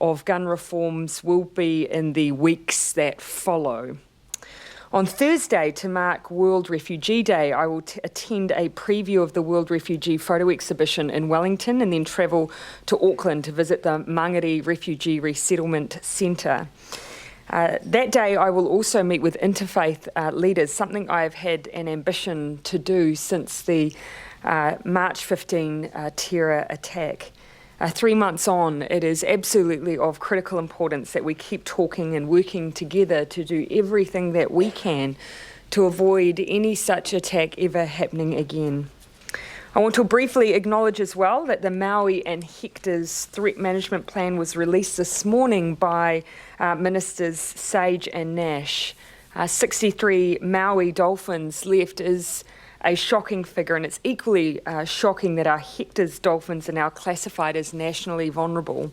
of gun reforms will be in the weeks that follow. On Thursday, to mark World Refugee Day, I will attend a preview of the World Refugee photo exhibition in Wellington and then travel to Auckland to visit the Māori Refugee Resettlement Centre. That day, I will also meet with interfaith leaders, something I have had an ambition to do since the March 15 terror attack. 3 months on, it is absolutely of critical importance that we keep talking and working together to do everything that we can to avoid any such attack ever happening again. I want to briefly acknowledge as well that the Maui and Hectors threat management plan was released this morning by Ministers Sage and Nash. 63 Maui dolphins left is a shocking figure, and it's equally shocking that our Hectors dolphins are now classified as nationally vulnerable.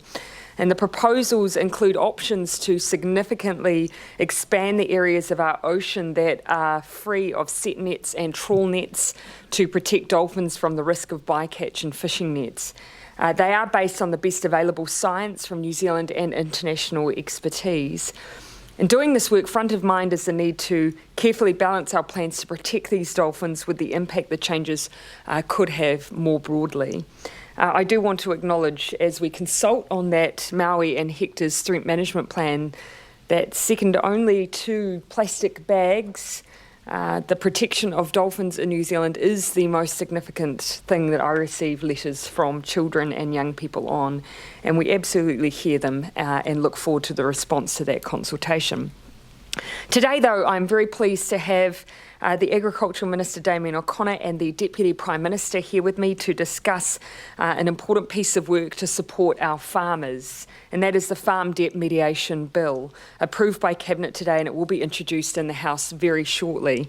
And the proposals include options to significantly expand the areas of our ocean that are free of set nets and trawl nets to protect dolphins from the risk of bycatch and fishing nets. They are based on the best available science from New Zealand and international expertise. In doing this work, front of mind is the need to carefully balance our plans to protect these dolphins with the impact the changes could have more broadly. I do want to acknowledge, as we consult on that Maui and Hectors threat management plan, that second only to plastic bags, the protection of dolphins in New Zealand is the most significant thing that I receive letters from children and young people on, and we absolutely hear them and look forward to the response to that consultation. Today, though, I'm very pleased to have the Agricultural Minister Damien and the Deputy Prime Minister here with me to discuss an important piece of work to support our farmers, and that is the Farm Debt Mediation Bill, approved by Cabinet today, and it will be introduced in the House very shortly.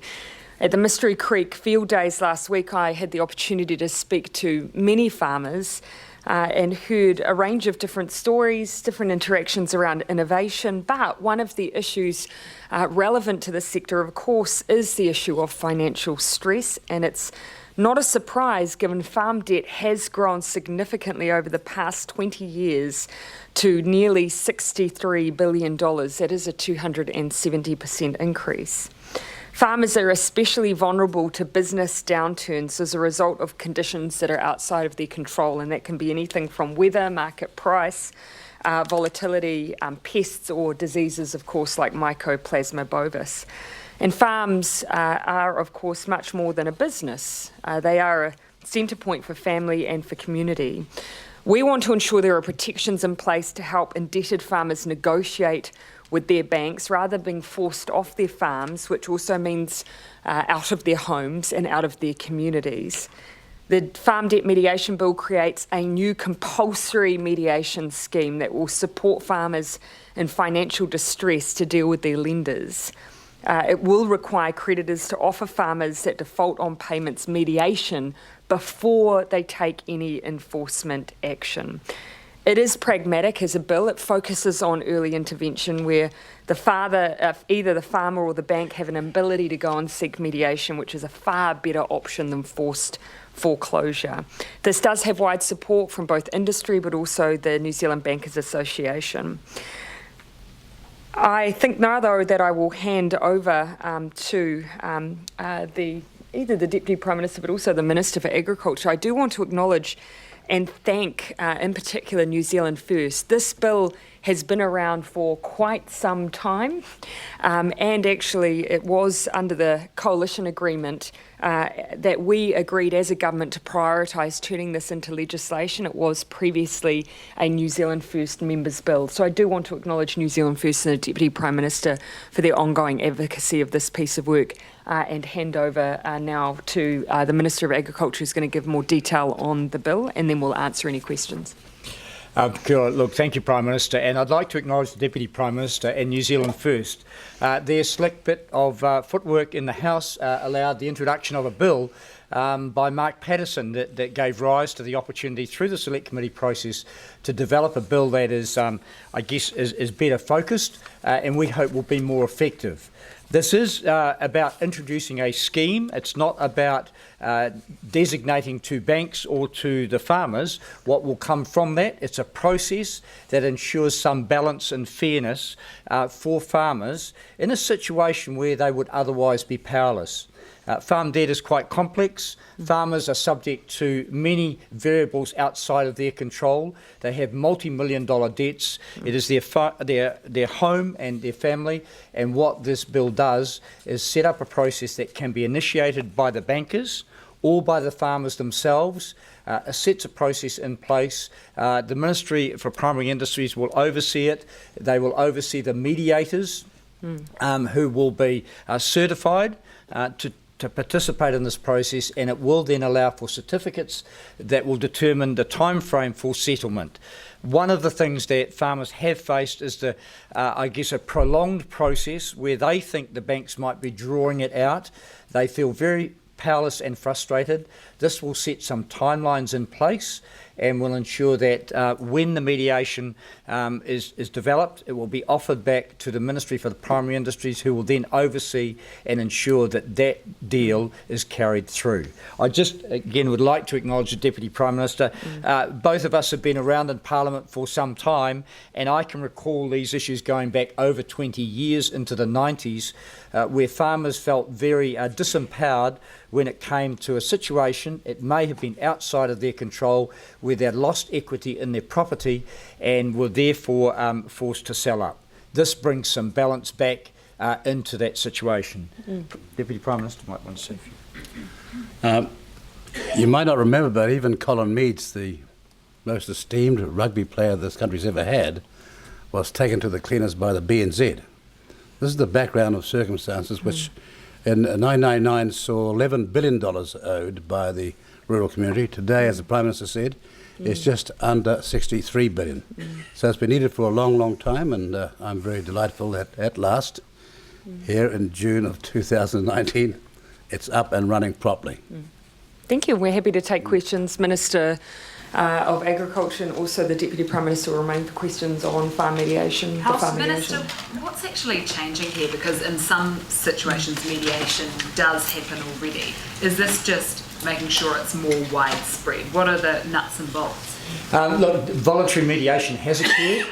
At the Mystery Creek Field Days last week, I had the opportunity to speak to many farmers and heard a range of different stories, different interactions around innovation, but one of the issues relevant to the sector, of course, is the issue of financial stress, and it's not a surprise given farm debt has grown significantly over the past 20 years to nearly $63 billion. That is a 270% increase. Farmers are especially vulnerable to business downturns as a result of conditions that are outside of their control, and that can be anything from weather, market price, volatility, pests or diseases, of course, like Mycoplasma bovis. And farms are, of course, much more than a business. They are a centre point for family and for community. We want to ensure there are protections in place to help indebted farmers negotiate with their banks rather than being forced off their farms, which also means out of their homes and out of their communities. The Farm Debt Mediation Bill creates a new compulsory mediation scheme that will support farmers in financial distress to deal with their lenders. It will require creditors to offer farmers that default on payments mediation before they take any enforcement action. It is pragmatic as a bill. It focuses on early intervention where either the farmer or the bank have an ability to go and seek mediation, which is a far better option than forced foreclosure. This does have wide support from both industry but also the New Zealand Bankers Association. I think now, though, that I will hand over to either the Deputy Prime Minister but also the Minister for Agriculture. I do want to acknowledge and thank, in particular, New Zealand First. This bill has been around for quite some time, and actually it was under the coalition agreement that we agreed as a government to prioritise turning this into legislation. It was previously a New Zealand First members' bill. So I do want to acknowledge New Zealand First and the Deputy Prime Minister for their ongoing advocacy of this piece of work, and hand over now to the Minister of Agriculture, who's going to give more detail on the bill, and then we'll answer any questions. Cool. Look, thank you, Prime Minister, and I'd like to acknowledge the Deputy Prime Minister and New Zealand First. Their slick bit of footwork in the House allowed the introduction of a bill by Mark Patterson that gave rise to the opportunity through the Select Committee process to develop a bill that is, I guess, is better focused and we hope will be more effective. This is about introducing a scheme. It's not about designating to banks or to the farmers what will come from that. It's a process that ensures some balance and fairness for farmers in a situation where they would otherwise be powerless. Farm debt is quite complex. Farmers are subject to many variables outside of their control. They have multi-million-dollar debts. It is their home and their family, and what this bill does is set up a process that can be initiated by the bankers or by the farmers themselves. Sets a process in place. The Ministry for Primary Industries will oversee it. They will oversee the mediators who will be certified to participate in this process, and it will then allow for certificates that will determine the time frame for settlement. One of the things that farmers have faced is a prolonged process where they think the banks might be drawing it out. They feel very powerless and frustrated. This will set some timelines in place and will ensure that when the mediation is developed, it will be offered back to the Ministry for the Primary Industries, who will then oversee and ensure that that deal is carried through. I just, again, would like to acknowledge the Deputy Prime Minister. Both of us have been around in Parliament for some time, and I can recall these issues going back over 20 years into the 90s, where farmers felt very disempowered when it came to a situation, it may have been outside of their control, where they lost equity in their property and were therefore forced to sell up. This brings some balance back into that situation. Deputy Prime Minister might want to say a few. You might not remember, but even Colin Meads, the most esteemed rugby player this country's ever had, was taken to the cleaners by the BNZ. This is the background of circumstances which in 1999 saw $11 billion owed by the rural community. Today, as the Prime Minister said, it's just under $63 billion. So it's been needed for a long, long time, and I'm very delightful that at last, here in June of 2019, it's up and running properly. Thank you. We're happy to take questions. Minister of Agriculture and also the Deputy Prime Minister will remain for questions on farm mediation. Minister, what's actually changing here? Because in some situations mediation does happen already. Is this just making sure it's more widespread? What are the nuts and bolts? Look, voluntary mediation has occurred.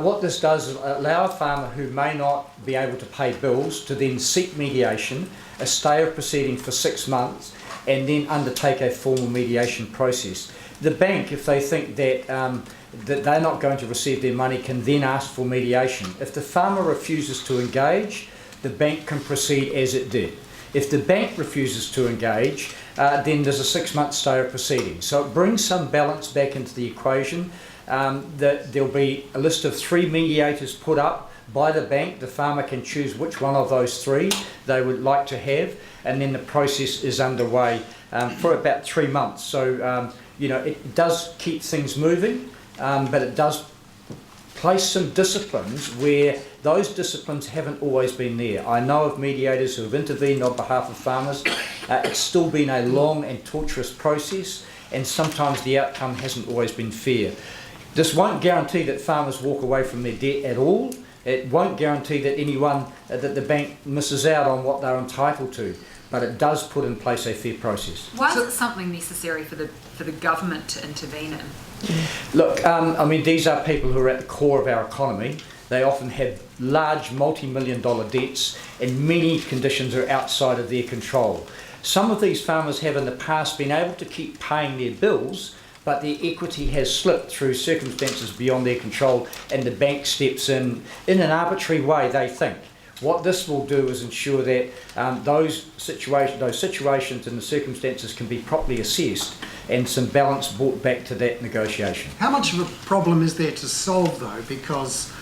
What this does is allow a farmer who may not be able to pay bills to then seek mediation, a stay of proceeding for 6 months, and then undertake a formal mediation process. The bank, if they think that that they're not going to receive their money, can then ask for mediation. If the farmer refuses to engage, the bank can proceed as it did. If the bank refuses to engage, then there's a 6-month stay of proceedings. So it brings some balance back into the equation. There'll be a list of 3 mediators put up by the bank. The farmer can choose which one of those 3 they would like to have, and then the process is underway for about 3 months. So it does keep things moving, but it does place some disciplines where those disciplines haven't always been there. I know of mediators who have intervened on behalf of farmers. It's still been a long and torturous process, and sometimes the outcome hasn't always been fair. This won't guarantee that farmers walk away from their debt at all. It won't guarantee that that the bank misses out on what they're entitled to, but it does put in place a fair process. Why is it something necessary for the government to intervene in? Look, these are people who are at the core of our economy. They often have large multi-million-dollar debts, and many conditions are outside of their control. Some of these farmers have in the past been able to keep paying their bills, but their equity has slipped through circumstances beyond their control, and the bank steps in an arbitrary way, they think. What this will do is ensure that those situations and the circumstances can be properly assessed and some balance brought back to that negotiation. How much of a problem is there to solve, though? Because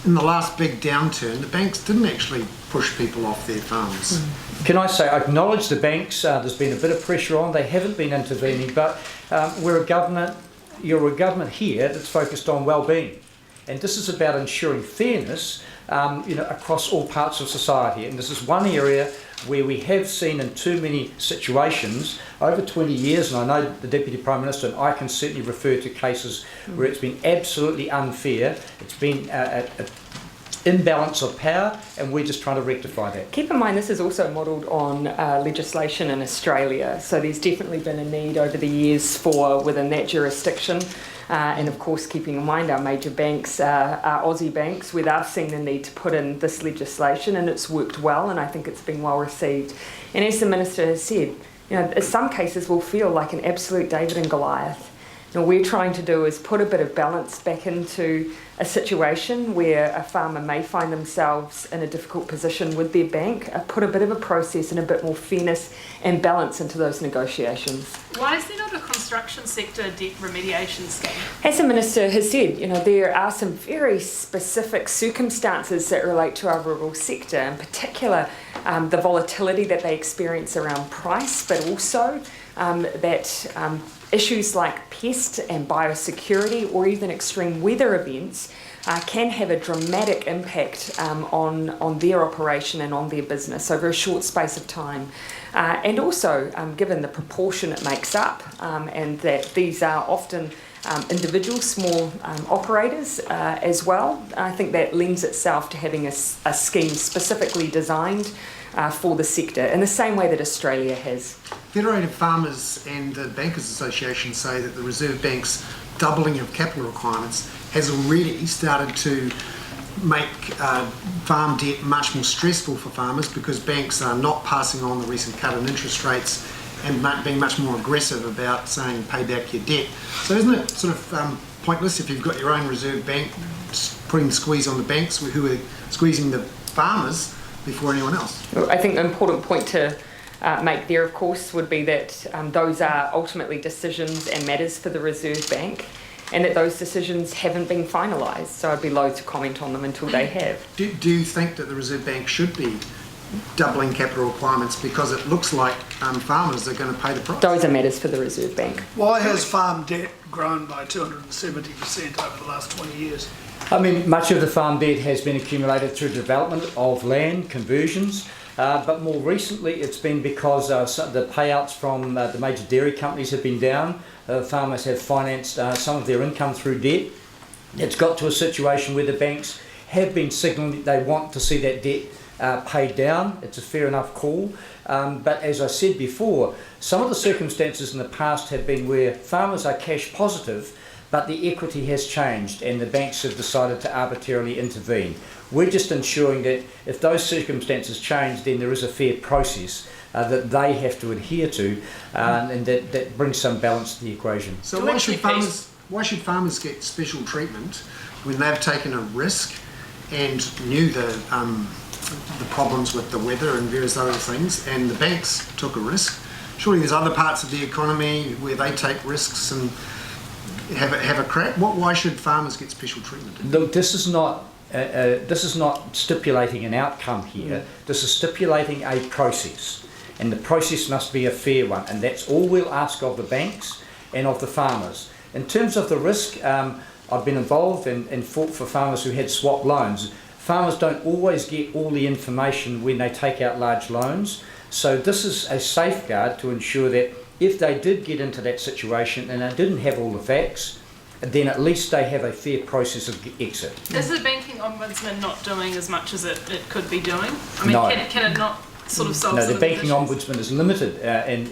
in the last big downturn, the banks didn't actually push people off their farms. Can I say, I acknowledge the banks, there's been a bit of pressure on, they haven't been intervening, but you're a government here that's focused on well-being. And this is about ensuring fairness across all parts of society. And this is one area where we have seen in too many situations over 20 years, and I know the Deputy Prime Minister and I can certainly refer to cases where it's been absolutely unfair. It's been imbalance of power, and we're just trying to rectify that. Keep in mind this is also modelled on legislation in Australia, so there's definitely been a need over the years for within that jurisdiction. And of course, keeping in mind our major banks are Aussie banks, where they've seen the need to put in this legislation, and it's worked well, and I think it's been well received. And as the Minister has said, in some cases will feel like an absolute David and Goliath. What we're trying to do is put a bit of balance back into a situation where a farmer may find themselves in a difficult position with their bank, put a bit of a process and a bit more fairness and balance into those negotiations. Why is there not a construction sector debt remediation scheme? As the Minister has said, there are some very specific circumstances that relate to our rural sector, in particular the volatility that they experience around price, but also issues like pest and biosecurity or even extreme weather events can have a dramatic impact on their operation and on their business over a short space of time. And also, given the proportion it makes up, and that these are often individual small operators as well, I think that lends itself to having a scheme specifically designed for the sector in the same way that Australia has. Federated Farmers and the Bankers Association say that the Reserve Bank's doubling of capital requirements has already started to make farm debt much more stressful for farmers because banks are not passing on the recent cut in interest rates and being much more aggressive about saying pay back your debt. So isn't it sort of pointless if you've got your own Reserve Bank putting the squeeze on the banks who are squeezing the farmers before anyone else? I think the important point to make there, of course, would be that those are ultimately decisions and matters for the Reserve Bank, and that those decisions haven't been finalised. So I'd be loath to comment on them until they have. Do you think that the Reserve Bank should be doubling capital requirements because it looks like farmers are going to pay the price? Those are matters for the Reserve Bank. Why has farm debt grown by 270% over the last 20 years? I mean, much of the farm debt has been accumulated through development of land, conversions, but more recently it's been because the payouts from the major dairy companies have been down. Farmers have financed some of their income through debt. It's got to a situation where the banks have been signalling that they want to see that debt paid down. It's a fair enough call. But as I said before, some of the circumstances in the past have been where farmers are cash positive, but the equity has changed and the banks have decided to arbitrarily intervene. We're just ensuring that if those circumstances change, then there is a fair process that they have to adhere to, and that brings some balance to the equation. So why should farmers get special treatment when they've taken a risk and knew the problems with the weather and various other things, and the banks took a risk? Surely there's other parts of the economy where they take risks and have a crack. Why should farmers get special treatment? Look, this is not stipulating an outcome here. This is stipulating a process, and the process must be a fair one, and that's all we'll ask of the banks and of the farmers. In terms of the risk, I've been involved and fought for farmers who had swap loans. Farmers don't always get all the information when they take out large loans, so this is a safeguard to ensure that if they did get into that situation and they didn't have all the facts, then at least they have a fair process of exit. Is the banking ombudsman not doing as much as it could be doing? I mean, No. can it not sort of solve No, some the of these banking issues? ombudsman is limited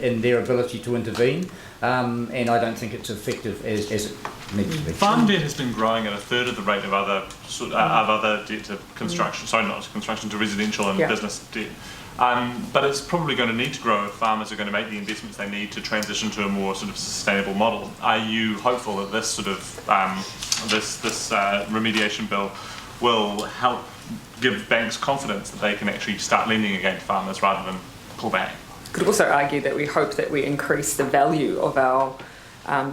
in their ability to intervene, and I don't think it's effective as it needs to be. Farm debt has been growing at a third of the rate of other debt to construction. Sorry, not to construction, to residential and business debt. But it's probably going to need to grow if farmers are going to make the investments they need to transition to a more sort of sustainable model. Are you hopeful that this sort of this remediation bill will help give banks confidence that they can actually start lending again to farmers rather than pull back? Could also argue that we hope that we increase the value of our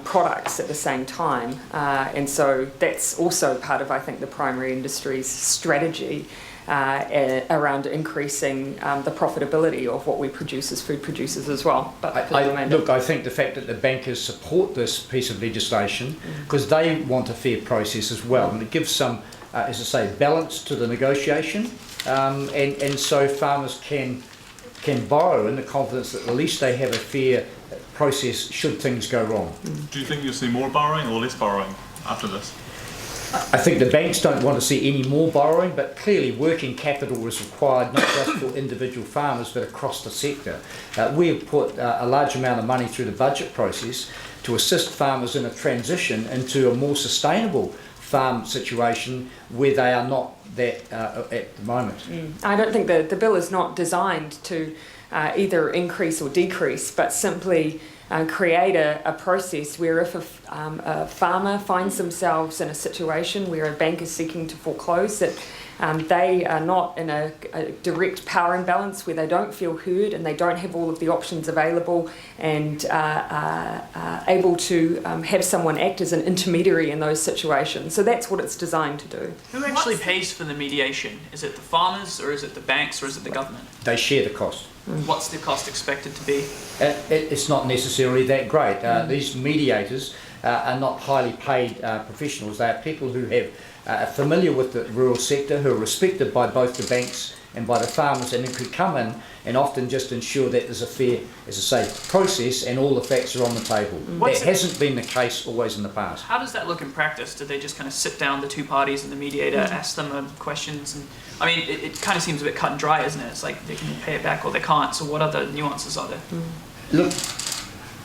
products at the same time, and so that's also part of, I think, the primary industry's strategy around increasing the profitability of what we produce as food producers as well. But I think the fact that the bankers support this piece of legislation because they want a fair process as well, and it gives some, as I say, balance to the negotiation, and so farmers can borrow in the confidence that at least they have a fair process should things go wrong. Do you think you'll see more borrowing or less borrowing after this? I think the banks don't want to see any more borrowing, but clearly working capital is required not just for individual farmers but across the sector. We have put a large amount of money through the budget process to assist farmers in a transition into a more sustainable farm situation where they are not that at the moment. I don't think the bill is not designed to either increase or decrease, but simply create a process where if a farmer finds themselves in a situation where a bank is seeking to foreclose, that they are not in a direct power imbalance where they don't feel heard and they don't have all of the options available and able to have someone act as an intermediary in those situations. So that's what it's designed to do. Who actually pays for the mediation? Is it the farmers, or is it the banks, or is it the government? They share the cost. What's the cost expected to be? It's not necessarily that great. These mediators are not highly paid professionals. They are people who are familiar with the rural sector, who are respected by both the banks and by the farmers, and who could come in and often just ensure that there's a fair, as I say, process and all the facts are on the table. That hasn't been the case always in the past. How does that look in practice? Do they just kind of sit down, the two parties and the mediator, ask them questions? And I mean, it kind of seems a bit cut and dry, isn't it? It's like they can pay it back or they can't. So what other nuances are there? Look,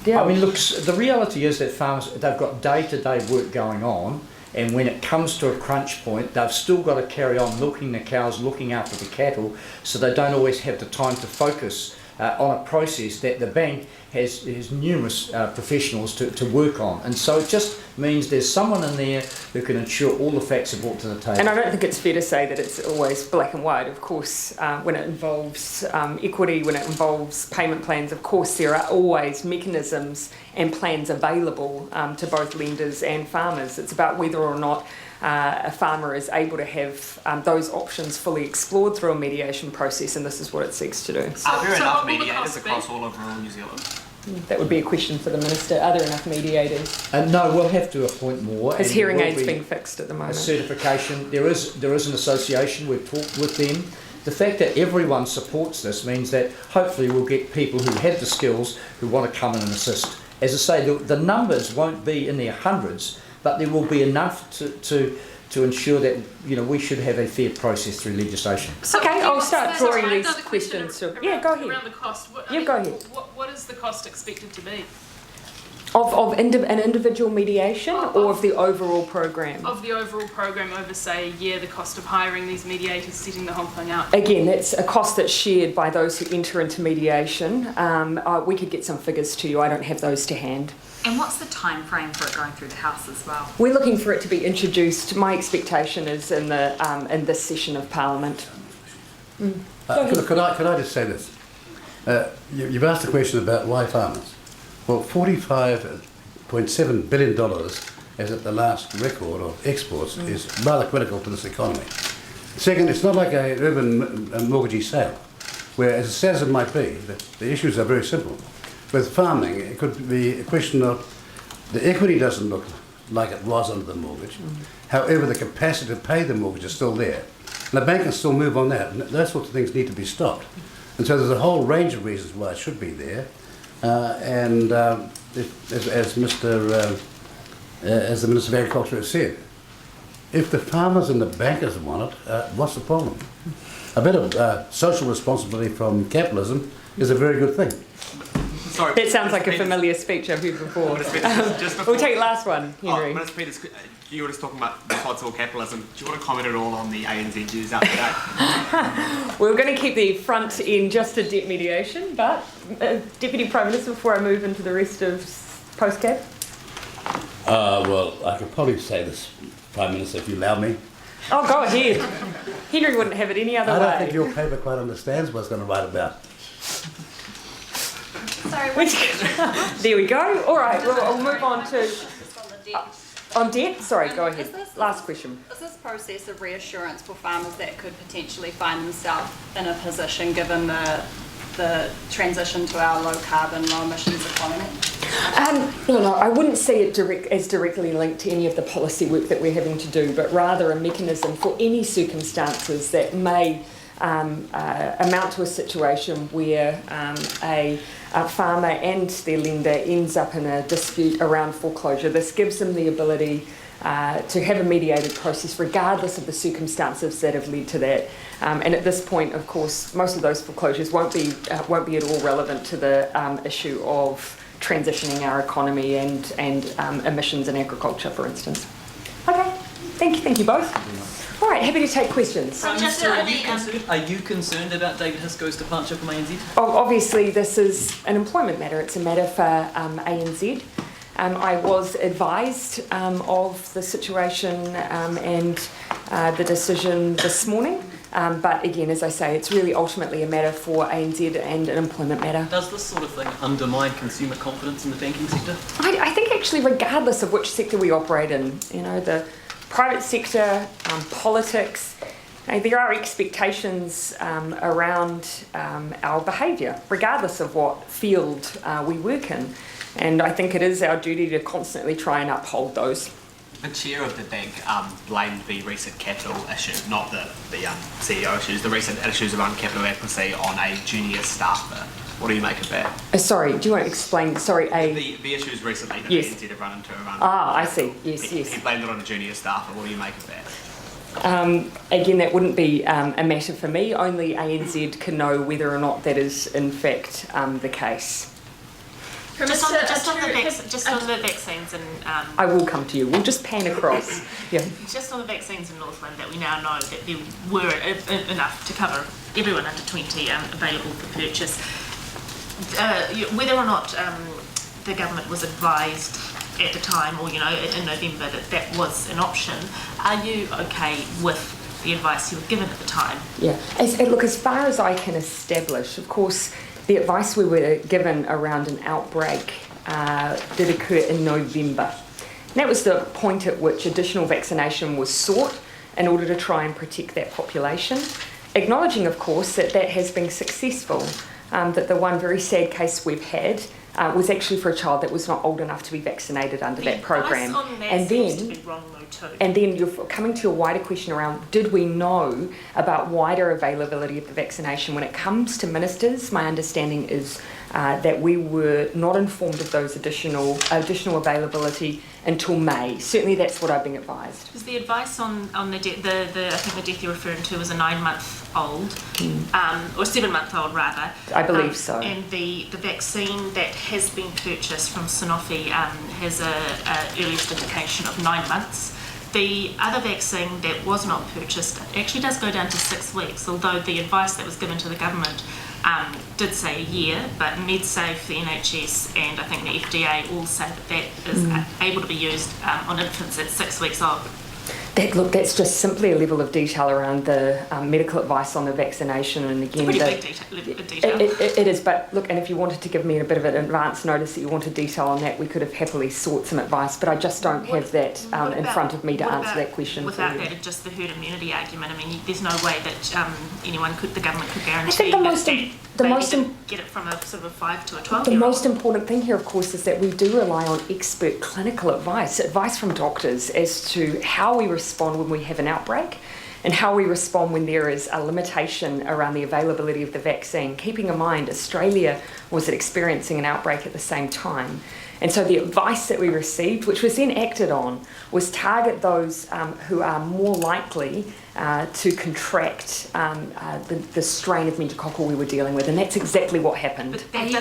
I mean, look, the reality is that farmers, they've got day-to-day work going on, and when it comes to a crunch point, they've still got to carry on milking the cows, looking after the cattle, so they don't always have the time to focus on a process that the bank has numerous professionals to work on. And so it just means there's someone in there who can ensure all the facts are brought to the table. And I don't think it's fair to say that it's always black and white. Of course, when it involves equity, when it involves payment plans, of course there are always mechanisms and plans available to both lenders and farmers. It's about whether or not a farmer is able to have those options fully explored through a mediation process, and this is what it seeks to do. Are there enough what will the mediators cost be? across all of rural New Zealand? That would be a question for the Minister. Are there enough mediators? No, we'll have to appoint more. Has and hearing there will aids be being fixed at the a moment? certification. There is an association. We've talked with them. The fact that everyone supports this means that hopefully we'll get people who have the skills who want to come in and assist. As I say, the numbers won't be in their hundreds, but there will be enough to ensure that we should have a fair process through legislation. Okay, I'll start drawing I've these got a question questions. around, Go ahead. Around the cost. Go ahead. What is the cost expected to be? Of an individual mediation or of the overall program? Of the overall program over, say, a year, the cost of hiring these mediators, setting the whole thing up? Again, it's a cost that's shared by those who enter into mediation. We could get some figures to you. I don't have those to hand. And what's the time frame for it going through the House as well? We're looking for it to be introduced. My expectation is in this session of Parliament. Could I just say this? You've asked a question about why farmers. Well, $45.7 billion as at the last record of exports is rather critical to this economy. Second, it's not like a urban mortgagee sale, where, as sad as it might be, the issues are very simple. With farming, it could be a question of the equity doesn't look like it was under the mortgage. However, the capacity to pay the mortgage is still there. And the bank can still move on that. And those sorts of things need to be stopped. And so there's a whole range of reasons why it should be there. As the Minister of Agriculture has said, if the farmers and the bankers want it, what's the problem? A bit of social responsibility from capitalism is a very good thing. Sorry, That sounds like a familiar speech I've heard before. We'll take the last one, Henry. Minister Peters, you were just talking about responsible capitalism. Do you want to comment at all on the ANZ news out today? We're going to keep the front in just a debt mediation, but Deputy Prime Minister, before I move into the rest of post-cap. Well, I could probably say this, Prime Minister, if you allow me. Oh, go ahead. Henry wouldn't have it any other way. I don't think your paper quite understands what it's going to write about. Sorry, There we go. All right, well, I'll move on to... On debt? Sorry, go ahead. Last question. Is this process of reassurance for farmers that could potentially find themselves in a position given the transition to our low carbon, low emissions economy? No, I wouldn't see it as directly linked to any of the policy work that we're having to do, but rather a mechanism for any circumstances that may amount to a situation where a farmer and their lender ends up in a dispute around foreclosure. This gives them the ability to have a mediated process regardless of the circumstances that have led to that. And at this point, of course, most of those foreclosures won't be at all relevant to the issue of transitioning our economy and emissions in agriculture, for instance. Okay, thank you both. All right, happy to take questions. Prime Minister, are you concerned about David Hisco's departure from ANZ? Oh, obviously, this is an employment matter. It's a matter for ANZ. I was advised of the situation and the decision this morning. But again, as I say, it's really ultimately a matter for ANZ and an employment matter. Does this sort of thing undermine consumer confidence in the banking sector? I think actually, regardless of which sector we operate in, the private sector, politics, there are expectations around our behaviour, regardless of what field we work in. And I think it is our duty to constantly try and uphold those. The chair of the bank blamed the recent capital issue, not the CEO issues, the recent issues around capital adequacy on a junior staffer. What do you make of that? Sorry, do you want to explain? Sorry, the issues recently that yes. ANZ have run into around. I see. Yes. He blamed it on a junior staffer. What do you make of that? Again, that wouldn't be a matter for me. Only ANZ can know whether or not that is in fact the case. Just on the vaccines and I will come to you. We'll just pan across. Yeah. just on the vaccines in Northland, that we now know that there were enough to cover everyone under 20 available for purchase. Whether or not the government was advised at the time, or in November, that was an option, are you okay with the advice you were given at the time? Yeah. Look, as far as I can establish, of course, the advice we were given around an outbreak did occur in November. And that was the point at which additional vaccination was sought in order to try and protect that population, acknowledging, of course, that has been successful, that the one very sad case we've had was actually for a child that was not old enough to be vaccinated under that program. And then you're coming to a wider question around, did we know about wider availability of the vaccination? When it comes to ministers, my understanding is that we were not informed of those additional availability until May. Certainly that's what I've been advised. Because the advice on the I think the death you're referring to was a 9-month-old, or 7-month-old rather. I believe so. And the vaccine that has been purchased from Sanofi has a earliest indication of 9 months. The other vaccine that was not purchased actually does go down to 6 weeks, although the advice that was given to the government did say a year, but MedSafe, the NHS and I think the FDA all say that is able to be used on infants at 6 weeks old. That's just simply a level of detail around the medical advice on the vaccination, and again, it's a pretty big detail. It is, but look, and if you wanted to give me a bit of an advance notice that you wanted detail on that, we could have happily sought some advice, but I just don't have that in front of me to answer that question. Without that, just the herd immunity argument, I mean, there's no way that the government could guarantee I think the most get it from a sort of a 5 to a 12. The most important thing here, of course, is that we do rely on expert clinical advice from doctors as to how we respond when we have an outbreak and how we respond when there is a limitation around the availability of the vaccine, keeping in mind Australia was experiencing an outbreak at the same time. And so the advice that we received, which was then acted on, was target those who are more likely to contract the strain of meningococcal we were dealing with, and that's exactly what happened. But that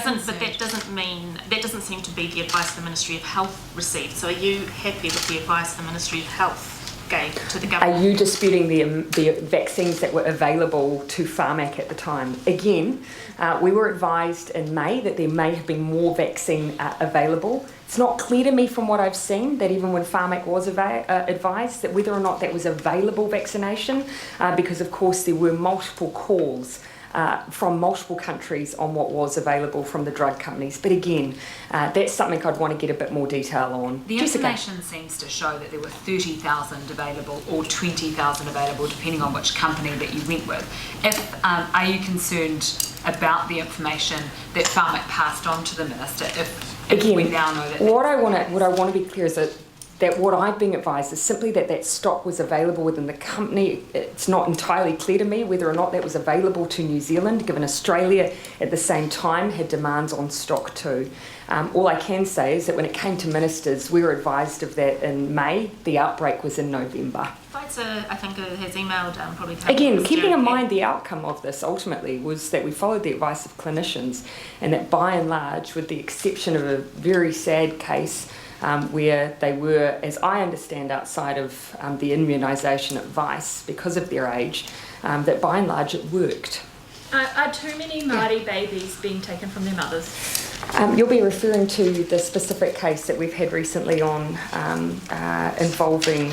doesn't seem to be the advice the Ministry of Health received. So are you happy with the advice the Ministry of Health gave to the government? Are you disputing the vaccines that were available to Pharmac at the time? Again, we were advised in May that there may have been more vaccine available. It's not clear to me from what I've seen that even when Pharmac was advised that whether or not that was available vaccination, because of course there were multiple calls from multiple countries on what was available from the drug companies. But again, that's something I'd want to get a bit more detail on. The information seems to show that there were 30,000 available or 20,000 available, depending on which company that you went with. Are you concerned about the information that Pharmac passed on to the Minister? If we now know that... What I want to be clear is that that what I've been advised is simply that that stock was available within the company. It's not entirely clear to me whether or not that was available to New Zealand, given Australia at the same time had demands on stock too. All I can say is that when it came to ministers, we were advised of that in May. The outbreak was in November. Pfizer, I think, has emailed probably... Again, keeping in mind the outcome of this ultimately was that we followed the advice of clinicians, and that by and large, with the exception of a very sad case where they were, as I understand, outside of the immunisation advice because of their age, that by and large it worked. Are too many Māori babies being taken from their mothers? You'll be referring to the specific case that we've had recently on involving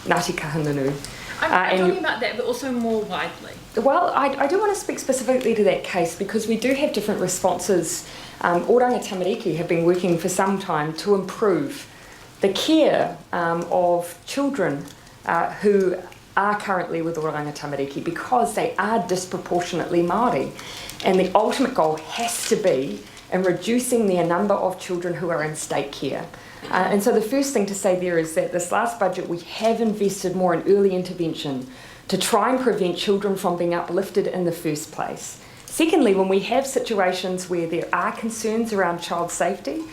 Ngāti Kahungunu. I'm talking about that, but also more widely. Well, I do want to speak specifically to that case because we do have different responses. Oranga Tamariki have been working for some time to improve the care of children who are currently with Oranga Tamariki because they are disproportionately Māori. And the ultimate goal has to be in reducing the number of children who are in state care. And so the first thing to say there is that this last budget we have invested more in early intervention to try and prevent children from being uplifted in the first place. Secondly, when we have situations where there are concerns around child safety,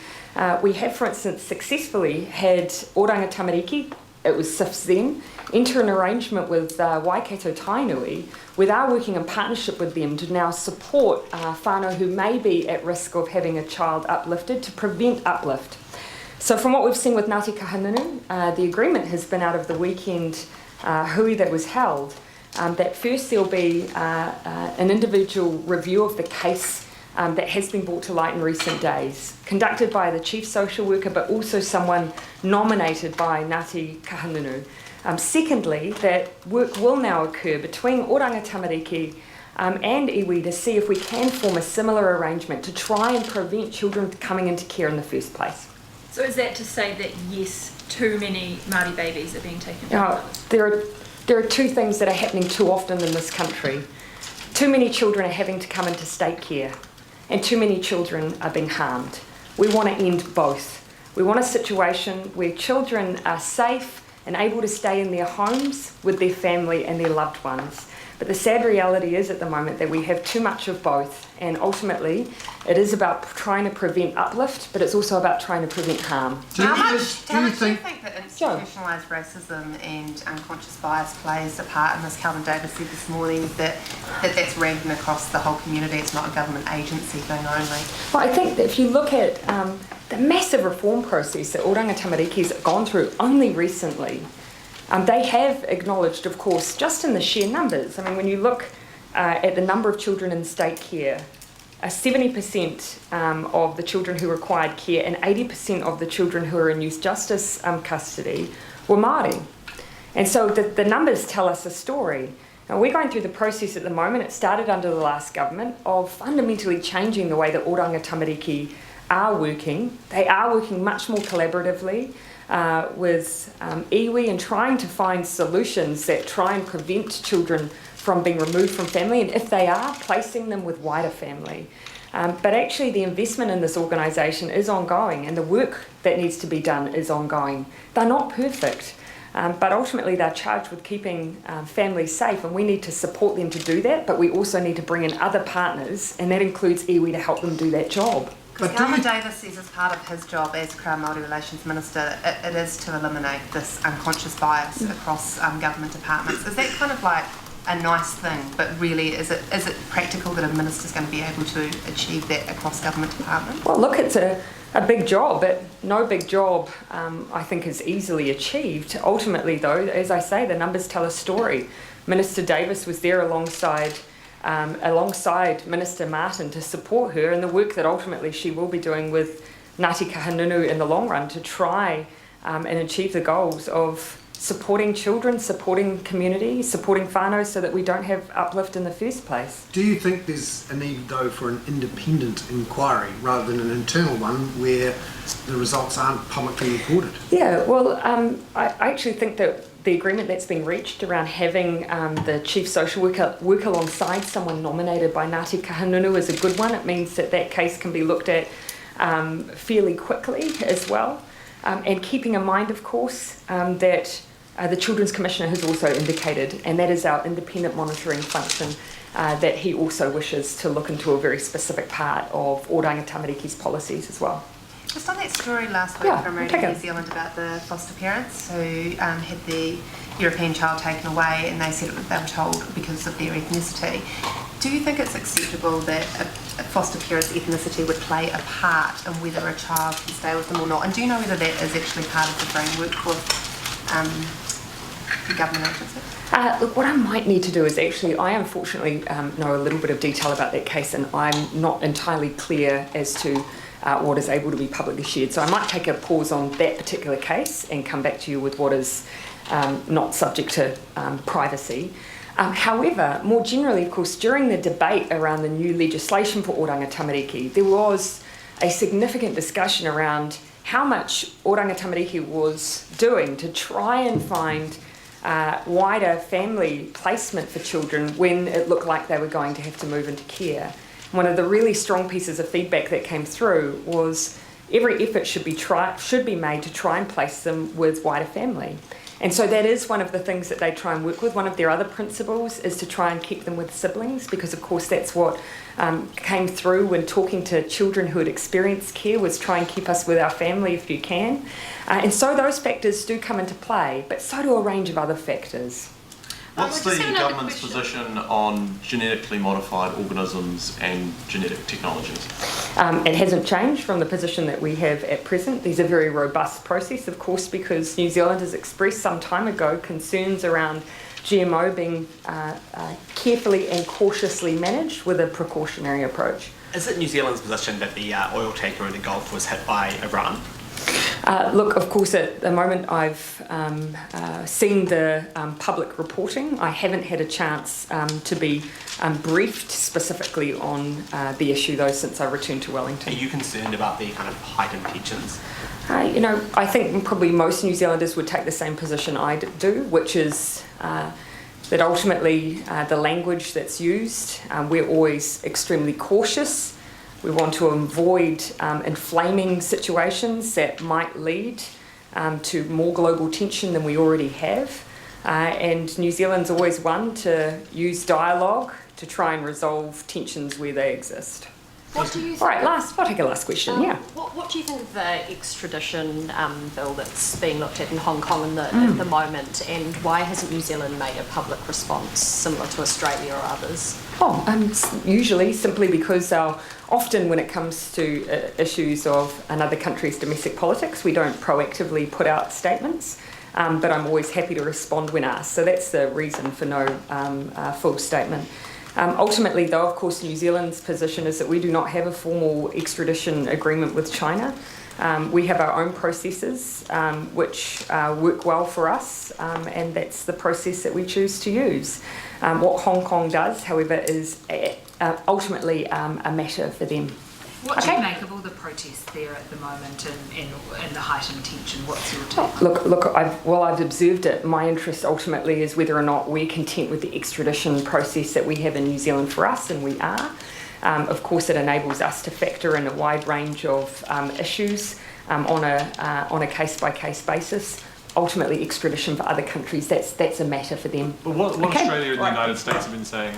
we have, for instance, successfully had Oranga Tamariki, it was SIFS then, enter an arrangement with Waikato Tainui, where they're working in partnership with them to now support whānau who may be at risk of having a child uplifted to prevent uplift. So from what we've seen with Ngāti Kahungunu, the agreement has been out of the weekend hui that was held, that first there'll be an individual review of the case that has been brought to light in recent days, conducted by the chief social worker, but also someone nominated by Ngāti Kahungunu. Secondly, that work will now occur between Oranga Tamariki and iwi to see if we can form a similar arrangement to try and prevent children coming into care in the first place. So is that to say that, yes, too many Māori babies are being taken from mothers? There are two things that are happening too often in this country. Too many children are having to come into state care, and too many children are being harmed. We want to end both. We want a situation where children are safe and able to stay in their homes with their family and their loved ones. But the sad reality is at the moment that we have too much of both, and ultimately it is about trying to prevent uplift, but it's also about trying to prevent harm. How much do you think that institutionalised racism and unconscious bias plays a part in this? Calvin Davis said this morning that that's rampant across the whole community. It's not a government agency thing only. Well, I think that if you look at the massive reform process that Oranga Tamariki's gone through only recently, they have acknowledged, of course, just in the sheer numbers. I mean, when you look at the number of children in state care, 70% of the children who required care and 80% of the children who are in youth justice custody were Māori. And so the numbers tell us a story. Now, we're going through the process at the moment, it started under the last government, of fundamentally changing the way that Oranga Tamariki are working. They are working much more collaboratively with iwi and trying to find solutions that try and prevent children from being removed from family, and if they are, placing them with wider family. But actually the investment in this organisation is ongoing, and the work that needs to be done is ongoing. They're not perfect, but ultimately they're charged with keeping families safe, and we need to support them to do that, but we also need to bring in other partners, and that includes iwi to help them do that job. Because Calvin Davis says as part of his job as Crown Māori Relations Minister, it is to eliminate this unconscious bias across government departments. Is that kind of like a nice thing, but really is it practical that a minister's going to be able to achieve that across government departments? Well, look, it's a big job, but no big job I think is easily achieved. Ultimately though, as I say, the numbers tell a story. Minister Davis was there alongside Minister Martin to support her in the work that ultimately she will be doing with Ngāti Kahungunu in the long run to try and achieve the goals of supporting children, supporting community, supporting whānau so that we don't have uplift in the first place. Do you think there's a need though for an independent inquiry rather than an internal one where the results aren't publicly reported? Yeah, well, I actually think that the agreement that's been reached around having the chief social worker work alongside someone nominated by Ngāti Kahungunu is a good one. It means that that case can be looked at fairly quickly as well. and keeping in mind, of course, that the Children's Commissioner has also indicated, and that is our independent monitoring function, that he also wishes to look into a very specific part of Oranga Tamariki's policies as well. Just on that story last week from Radio New Zealand about the foster parents who had their European child taken away, and they said they were told because of their ethnicity. Do you think it's acceptable that a foster parent's ethnicity would play a part in whether a child can stay with them or not? And do you know whether that is actually part of the framework for the government agency? Look, what I might need to do is actually, I unfortunately know a little bit of detail about that case, and I'm not entirely clear as to what is able to be publicly shared. So I might take a pause on that particular case and come back to you with what is not subject to privacy. However, more generally, of course, during the debate around the new legislation for Oranga Tamariki, there was a significant discussion around how much Oranga Tamariki was doing to try and find wider family placement for children when it looked like they were going to have to move into care. One of the really strong pieces of feedback that came through was every effort should be made to try and place them with wider family. And so that is one of the things that they try and work with. One of their other principles is to try and keep them with siblings, because of course that's what came through when talking to children who had experienced care, was try and keep us with our family if you can. And so those factors do come into play, but so do a range of other factors. What's the government's position on genetically modified organisms and genetic technologies? It hasn't changed from the position that we have at present. These are very robust process, of course, because New Zealand has expressed some time ago concerns around GMO being carefully and cautiously managed with a precautionary approach. Is it New Zealand's position that the oil tanker in the Gulf was hit by Iran? Look, of course, at the moment I've seen the public reporting. I haven't had a chance to be briefed specifically on the issue, though, since I returned to Wellington. Are you concerned about the kind of heightened tensions? I think probably most New Zealanders would take the same position I do, which is that ultimately the language that's used, we're always extremely cautious. We want to avoid inflaming situations that might lead to more global tension than we already have. And New Zealand's always one to use dialogue to try and resolve tensions where they exist. What do you think? All right, I'll take a last question, yeah. What do you think of the extradition bill that's being looked at in Hong Kong at the moment, and why hasn't New Zealand made a public response similar to Australia or others? Usually simply because often when it comes to issues of another country's domestic politics, we don't proactively put out statements, but I'm always happy to respond when asked. So that's the reason for no full statement. Ultimately, though, of course, New Zealand's position is that we do not have a formal extradition agreement with China. We have our own processes which work well for us, and that's the process that we choose to use. What Hong Kong does, however, is ultimately a matter for them. What do you make of all the protests there at the moment and the heightened tension? What's your take? Look, I've observed it. My interest ultimately is whether or not we're content with the extradition process that we have in New Zealand for us, and we are. Of course, it enables us to factor in a wide range of issues on a case-by-case basis. Ultimately, extradition for other countries, that's a matter for them. But what Australia and the United States have been saying